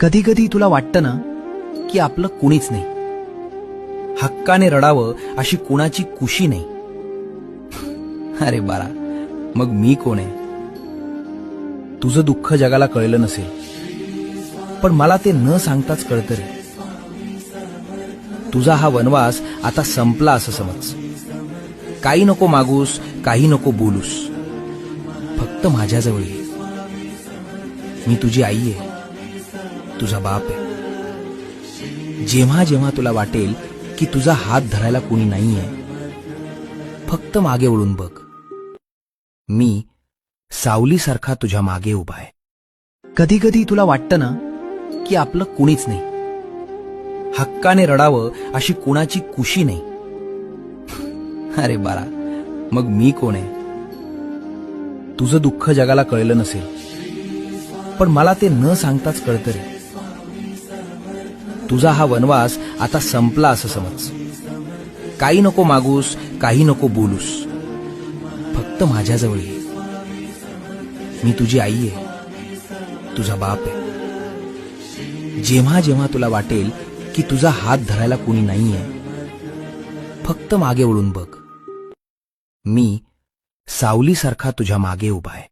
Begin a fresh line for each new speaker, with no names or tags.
कधी कधी तुला वाटतं ना की आपलं कुणीच नाही, हक्काने रडावं अशी कुणाची कुशी नाही. अरे बाळा, मग मी कोण आहे? तुझं दुःख जगाला कळलं नसेल, पण मला ते न सांगताच कळतं रे. तुझा हा वनवास आता संपला असं समज. काही नको मागूस, काही नको बोलूस, फक्त माझ्याजवळ ये. मी तुझी आई आहे, तुझा बाप आहे. जेव्हा जेव्हा तुला वाटेल की तुझा हात धरायला कोणी नाहीये, फक्त मागे वळून बघ. मी सावलीसारखा तुझ्या मागे उभा आहे. कधी कधी तुला वाटतं ना की आपलं कुणीच नाही, हक्काने रडावं अशी कुणाची कुशी नाही. अरे बाळा, मग मी कोण आहे? तुझं दुःख जगाला कळलं नसेल, पण मला ते न सांगताच कळतं रे. तुझा हा वनवास आता संपला असं समज. काही नको मागूस, काही नको बोलूस, फक्त माझ्याजवळ ये. मी तुझी आई आहे, तुझा बाप आहे. जेव्हा जेव्हा तुला वाटेल की तुझा हात धरायला कोणी नाहीये, फक्त मागे वळून बघ. मी सावलीसारखा तुझ्या मागे उभा आहे.